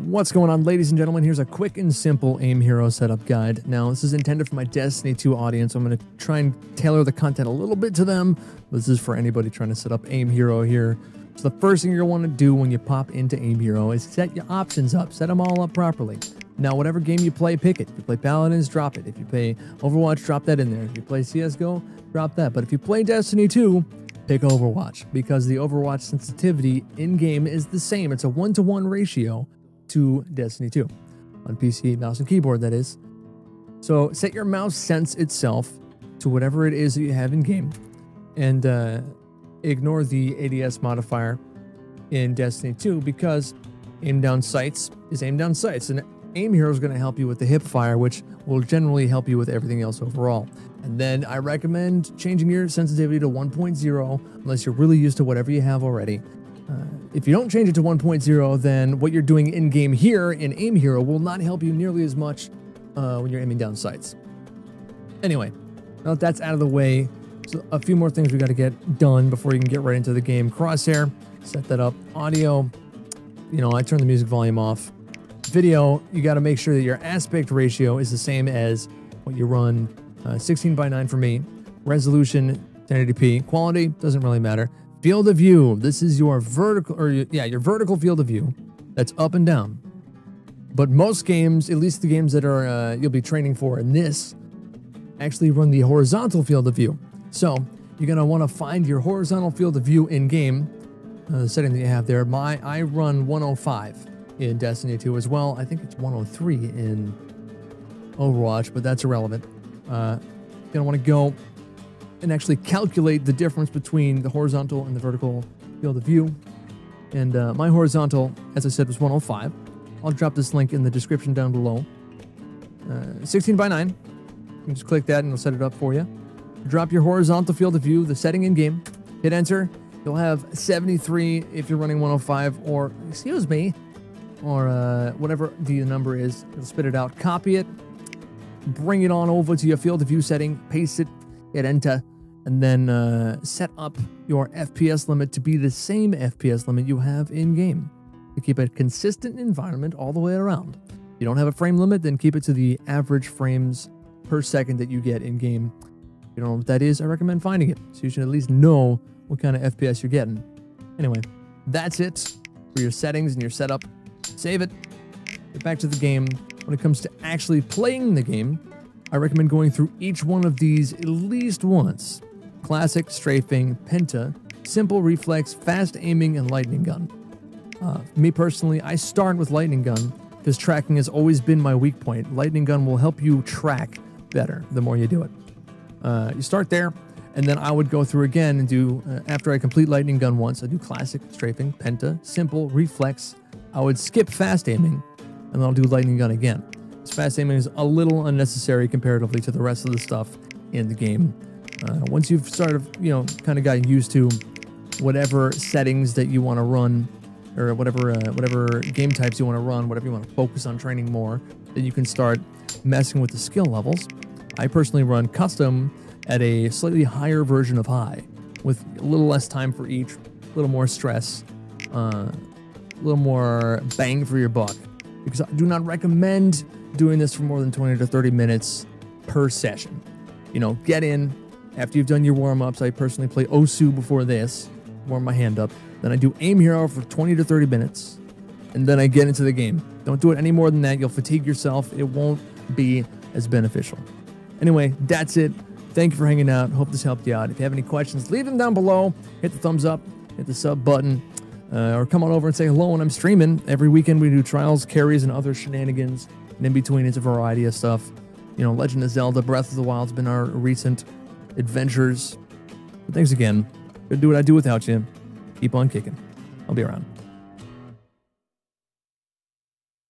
What's going on, ladies and gentlemen? Here's a quick and simple aim hero setup guide. Now, this is intended for my Destiny 2 audience, so I'm going to try and tailor the content a little bit to them. This is for anybody trying to set up aim hero here. So the first thing you're going to want to do when you pop into aim hero is set your options up. Set them all up properly. Now, whatever game you play, pick it. If you play Paladins, drop it. If you play Overwatch, drop that in there. If you play CSGO, drop that. But if you play Destiny 2, pick Overwatch, because the Overwatch sensitivity in-game is the same. It's a 1-to-1 ratio to Destiny 2 on PC, mouse and keyboard, that is. So set your mouse sense itself to whatever it is that you have in game, and ignore the ADS modifier in Destiny 2, because aim down sights is aim down sights, and aim hero is going to help you with the hip fire, which will generally help you with everything else overall. And then I recommend changing your sensitivity to 1.0 unless you're really used to whatever you have already. If you don't change it to 1.0, then what you're doing in-game here in Aim Hero will not help you nearly as much when you're aiming down sights. Anyway, now that that's out of the way, so a few more things we got to get done before you can get right into the game. Crosshair, set that up. Audio, I turn the music volume off. Video, you got to make sure that your aspect ratio is the same as what you run. 16:9 for me. Resolution, 1080p. Quality, doesn't really matter. Field of view, this is your vertical, your vertical field of view. That's up and down. But most games, at least the games that are you'll be training for in this, actually run the horizontal field of view. So you're gonna want to find your horizontal field of view in game, the setting that you have there. I run 105 in Destiny 2 as well. I think it's 103 in Overwatch, but that's irrelevant. You're gonna want to go and actually calculate the difference between the horizontal and the vertical field of view. And my horizontal, as I said, was 105. I'll drop this link in the description down below. 16:9. You can just click that and it'll set it up for you. Drop your horizontal field of view, the setting in game. Hit enter. You'll have 73 if you're running 105, or excuse me, or whatever the number is. It'll spit it out. Copy it. Bring it on over to your field of view setting. Paste it. Hit enter. And then set up your FPS limit to be the same FPS limit you have in-game, to keep a consistent environment all the way around. If you don't have a frame limit, then keep it to the average frames per second that you get in-game. If you don't know what that is, I recommend finding it, so you should at least know what kind of FPS you're getting. Anyway, that's it for your settings and your setup. Save it. Get back to the game. When it comes to actually playing the game, I recommend going through each one of these at least once. Classic, strafing, penta, simple reflex, fast aiming, and lightning gun. Me personally, I start with lightning gun because tracking has always been my weak point. Lightning gun will help you track better the more you do it. You start there, and then I would go through again and do, after I complete lightning gun once, I do classic, strafing, penta, simple, reflex. I would skip fast aiming, and then I'll do lightning gun again. Fast aiming is a little unnecessary comparatively to the rest of the stuff in the game. Once you've started, kind of gotten used to whatever settings that you want to run, or whatever game types you want to run, whatever you want to focus on training more, then you can start messing with the skill levels. I personally run custom at a slightly higher version of high, with a little less time for each, a little more stress, a little more bang for your buck, because I do not recommend doing this for more than 20 to 30 minutes per session. Get in after you've done your warm-ups. I personally play Osu before this, warm my hand up. Then I do aim hero for 20 to 30 minutes, and then I get into the game. Don't do it any more than that. You'll fatigue yourself. It won't be as beneficial. Anyway, that's it. Thank you for hanging out. Hope this helped you out. If you have any questions, leave them down below. Hit the thumbs up, hit the sub button, or come on over and say hello when I'm streaming. Every weekend we do trials, carries, and other shenanigans. And in between, it's a variety of stuff. Legend of Zelda, Breath of the Wild's been our recent adventures. But thanks again. Gonna do what I do without you. Keep on kicking. I'll be around.